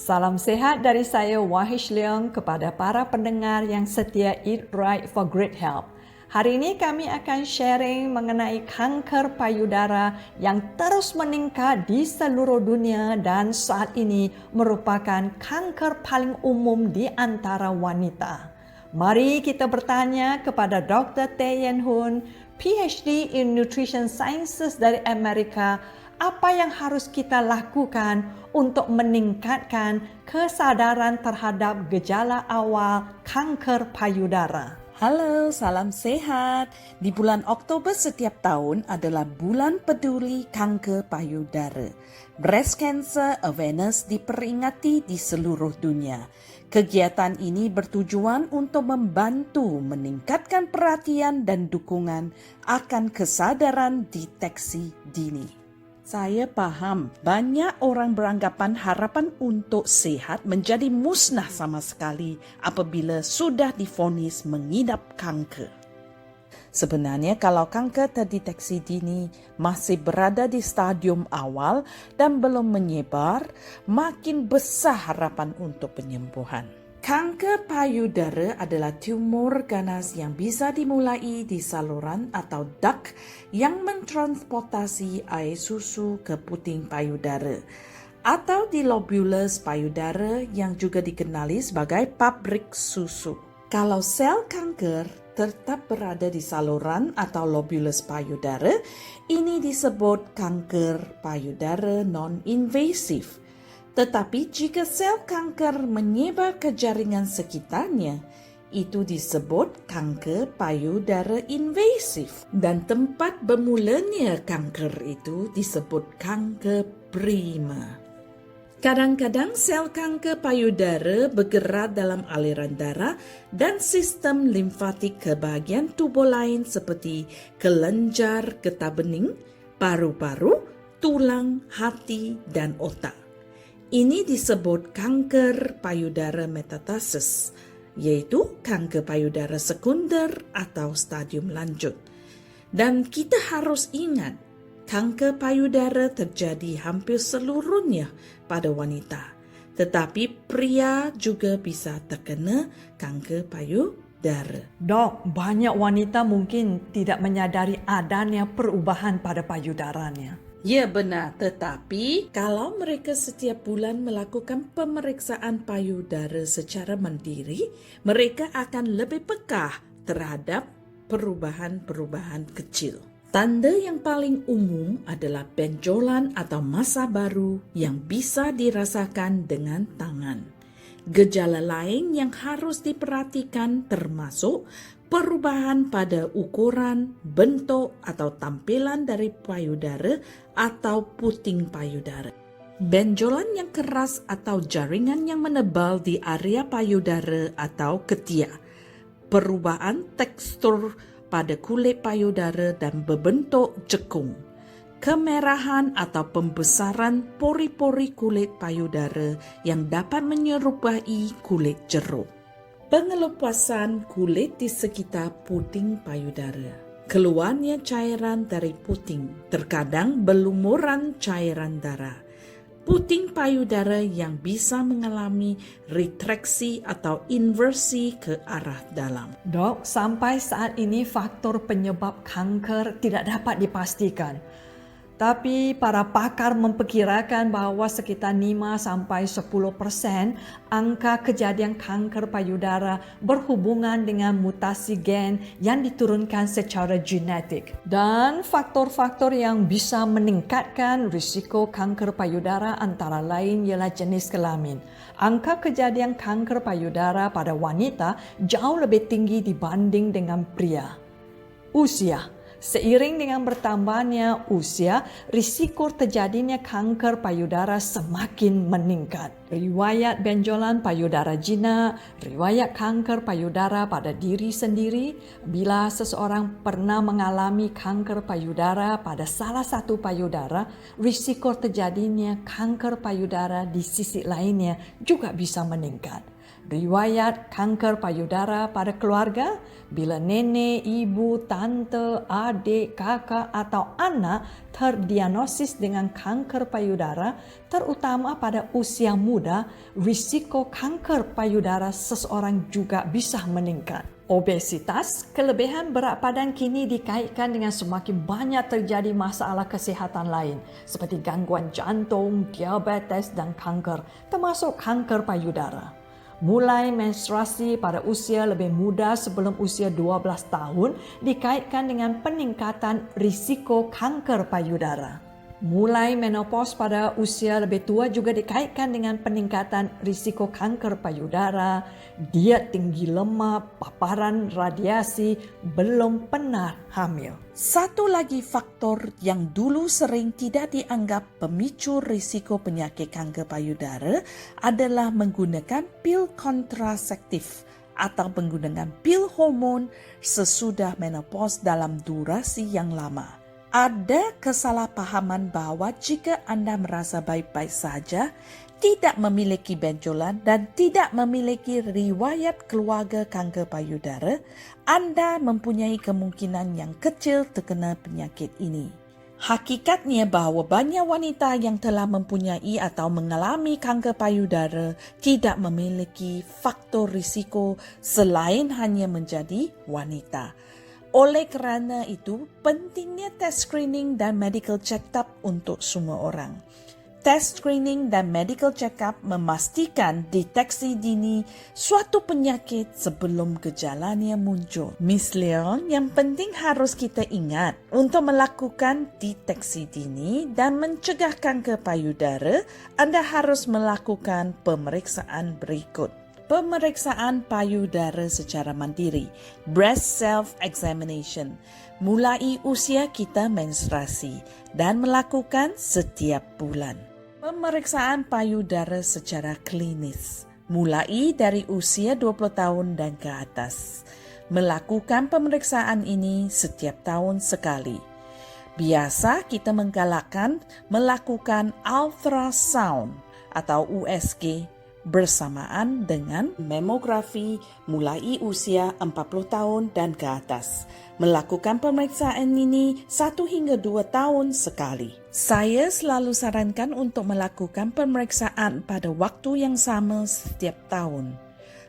Salam sehat dari saya Wahish Leong kepada para pendengar yang setia Eat Right for Great Health. Hari ini kami akan sharing mengenai kanker payudara yang terus meningkat di seluruh dunia dan saat ini merupakan kanker paling umum di antara wanita. Mari kita bertanya kepada Dr. Tae Yen Hoon, PhD in Nutrition Sciences dari Amerika, apa yang harus kita lakukan untuk meningkatkan kesadaran terhadap gejala awal kanker payudara. Halo, salam sehat. Di bulan Oktober setiap tahun adalah bulan peduli kanker payudara. Breast Cancer Awareness diperingati di seluruh dunia. Kegiatan ini bertujuan untuk membantu meningkatkan perhatian dan dukungan akan kesadaran deteksi dini. Saya paham banyak orang beranggapan harapan untuk sehat menjadi musnah sama sekali apabila sudah divonis mengidap kanker. Sebenarnya kalau kanker terdeteksi dini masih berada di stadium awal dan belum menyebar, makin besar harapan untuk penyembuhan. Kanker payudara adalah tumor ganas yang bisa dimulai di saluran atau duct yang mentransportasi air susu ke puting payudara atau di lobulus payudara yang juga dikenali sebagai pabrik susu. Kalau sel kanker tetap berada di saluran atau lobulus payudara, ini disebut kanker payudara non-invasif. Tetapi jika sel kanker menyebar ke jaringan sekitarnya, itu disebut kanker payudara invasif. Dan tempat bermulanya kanker itu disebut kanker prima. Kadang-kadang sel kanker payudara bergerak dalam aliran darah dan sistem limfatik ke bahagian tubuh lain seperti kelenjar getah bening, paru-paru, tulang, hati, dan otak. Ini disebut kanker payudara metastasis, yaitu kanker payudara sekunder atau stadium lanjut. Dan kita harus ingat, kanker payudara terjadi hampir seluruhnya pada wanita. Tetapi pria juga bisa terkena kanker payudara. Dok, banyak wanita mungkin tidak menyadari adanya perubahan pada payudaranya. Ya benar, tetapi kalau mereka setiap bulan melakukan pemeriksaan payudara secara mandiri, mereka akan lebih peka terhadap perubahan-perubahan kecil. Tanda yang paling umum adalah benjolan atau masa baru yang bisa dirasakan dengan tangan. Gejala lain yang harus diperhatikan termasuk perubahan pada ukuran, bentuk atau tampilan dari payudara atau puting payudara. Benjolan yang keras atau jaringan yang menebal di area payudara atau ketiak. Perubahan tekstur pada kulit payudara dan berbentuk cekung. Kemerahan atau pembesaran pori-pori kulit payudara yang dapat menyerupai kulit jeruk. Pengelupasan kulit di sekitar puting payudara. Keluarnya cairan dari puting, terkadang berlumuran cairan darah. Puting payudara yang bisa mengalami retraksi atau inversi ke arah dalam. Dok, sampai saat ini faktor penyebab kanker tidak dapat dipastikan. Tapi para pakar memperkirakan bahawa sekitar 5-10% angka kejadian kanker payudara berhubungan dengan mutasi gen yang diturunkan secara genetik. Dan faktor-faktor yang bisa meningkatkan risiko kanker payudara antara lain ialah jenis kelamin. Angka kejadian kanker payudara pada wanita jauh lebih tinggi dibanding dengan pria. Usia. Seiring dengan bertambahnya usia, risiko terjadinya kanker payudara semakin meningkat. Riwayat benjolan payudara jinak, riwayat kanker payudara pada diri sendiri, bila seseorang pernah mengalami kanker payudara pada salah satu payudara, risiko terjadinya kanker payudara di sisi lainnya juga bisa meningkat. riwayat kanker payudara pada keluarga bila nenek, ibu, tante, adik, kakak atau anak terdiagnosis dengan kanker payudara, terutama pada usia muda, risiko kanker payudara seseorang juga bisa meningkat. Obesitas, kelebihan berat badan kini dikaitkan dengan semakin banyak terjadi masalah kesihatan lain seperti gangguan jantung, diabetes dan kanker, termasuk kanker payudara. Mulai menstruasi pada usia lebih muda sebelum usia 12 tahun dikaitkan dengan peningkatan risiko kanker payudara. Mulai menopause pada usia lebih tua juga dikaitkan dengan peningkatan risiko kanker payudara, diet tinggi lemak, paparan radiasi, belum pernah hamil. Satu lagi faktor yang dulu sering tidak dianggap pemicu risiko penyakit kanker payudara adalah menggunakan pil kontraseptif atau menggunakan pil hormon sesudah menopause dalam durasi yang lama. Ada kesalahpahaman bahwa jika Anda merasa baik-baik saja, tidak memiliki benjolan dan tidak memiliki riwayat keluarga kanker payudara, Anda mempunyai kemungkinan yang kecil terkena penyakit ini. Hakikatnya bahawa banyak wanita yang telah mempunyai atau mengalami kanker payudara tidak memiliki faktor risiko selain hanya menjadi wanita. Oleh kerana itu, pentingnya test screening dan medical check-up untuk semua orang. Test screening dan medical check-up memastikan deteksi dini suatu penyakit sebelum gejalanya muncul. Miss Leon, yang penting harus kita ingat untuk melakukan deteksi dini dan mencegah kanker payudara, Anda harus melakukan pemeriksaan berikut. Pemeriksaan payudara secara mandiri, breast self-examination, mulai usia kita menstruasi dan melakukan setiap bulan. Pemeriksaan payudara secara klinis, mulai dari usia 20 tahun dan ke atas. Melakukan pemeriksaan ini setiap tahun sekali. Biasa kita menggalakkan melakukan ultrasound atau USG bersamaan dengan mamografi mulai usia 40 tahun dan ke atas. Melakukan pemeriksaan ini 1 hingga 2 tahun sekali. Saya selalu sarankan untuk melakukan pemeriksaan pada waktu yang sama setiap tahun.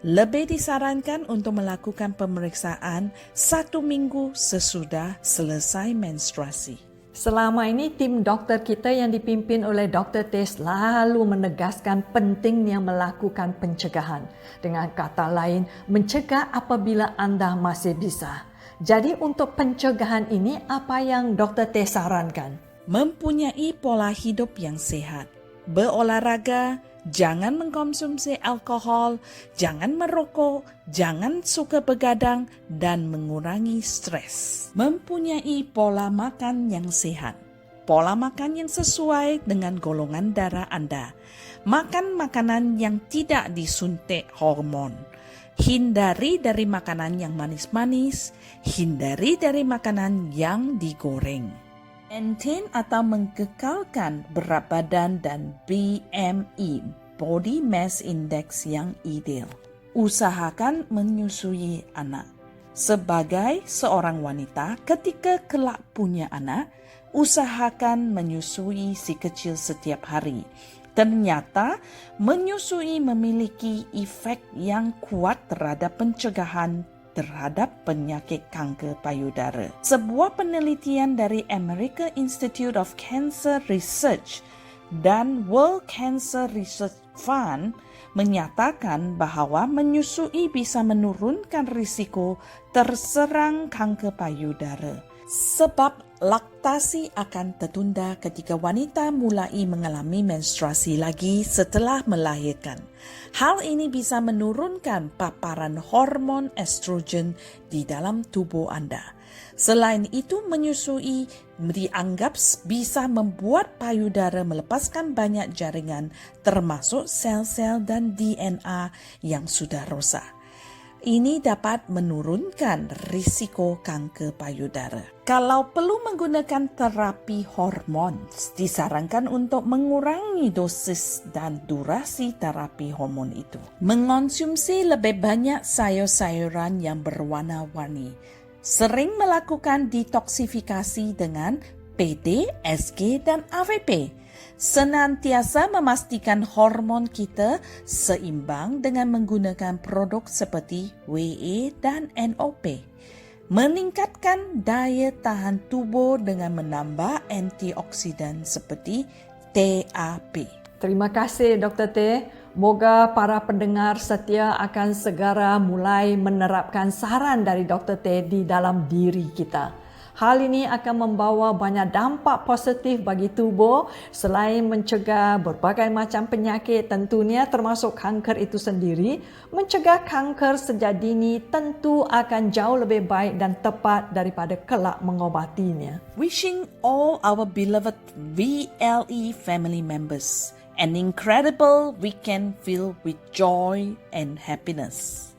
Lebih disarankan untuk melakukan pemeriksaan 1 minggu sesudah selesai menstruasi. Selama ini tim doktor kita yang dipimpin oleh Dr. Teh selalu menegaskan pentingnya melakukan pencegahan. Dengan kata lain, mencegah apabila anda masih bisa. Jadi untuk pencegahan ini apa yang Dr. Teh sarankan? Mempunyai pola hidup yang sehat, berolahraga, jangan mengkonsumsi alkohol, jangan merokok, jangan suka begadang, dan mengurangi stres. Mempunyai pola makan yang sehat, pola makan yang sesuai dengan golongan darah Anda. Makan makanan yang tidak disuntik hormon. Hindari dari makanan yang manis-manis, hindari dari makanan yang digoreng. Maintain atau mengkekalkan berat badan dan BMI, Body Mass Index yang ideal. Usahakan menyusui anak. Sebagai seorang wanita, ketika kelak punya anak, usahakan menyusui si kecil setiap hari. Ternyata, menyusui memiliki efek yang kuat terhadap pencegahan terhadap penyakit kanker payudara. Sebuah penelitian dari American Institute of Cancer Research dan World Cancer Research Fund menyatakan bahawa menyusui bisa menurunkan risiko terserang kanker payudara. Sebab laktasi akan tertunda ketika wanita mulai mengalami menstruasi lagi setelah melahirkan. Hal ini bisa menurunkan paparan hormon estrogen di dalam tubuh Anda. Selain itu, menyusui dianggap bisa membuat payudara melepaskan banyak jaringan termasuk sel-sel dan DNA yang sudah rosak. Ini dapat menurunkan risiko kanker payudara. Kalau perlu menggunakan terapi hormon, disarankan untuk mengurangi dosis dan durasi terapi hormon itu. Mengonsumsi lebih banyak sayur-sayuran yang berwarna-warni. Sering melakukan detoksifikasi dengan PD, SG, dan AVP. Senantiasa memastikan hormon kita seimbang dengan menggunakan produk seperti WA dan NOP. Meningkatkan daya tahan tubuh dengan menambah antioksidan seperti TAP. Terima kasih Dr. T. Moga para pendengar setia akan segera mulai menerapkan saran dari Dr. T di dalam diri kita. Hal ini akan membawa banyak dampak positif bagi tubuh selain mencegah berbagai macam penyakit tentunya termasuk kanker itu sendiri. Mencegah kanker sejak dini tentu akan jauh lebih baik dan tepat daripada kelak mengobatinya. Wishing all our beloved VLE family members an incredible weekend filled with joy and happiness.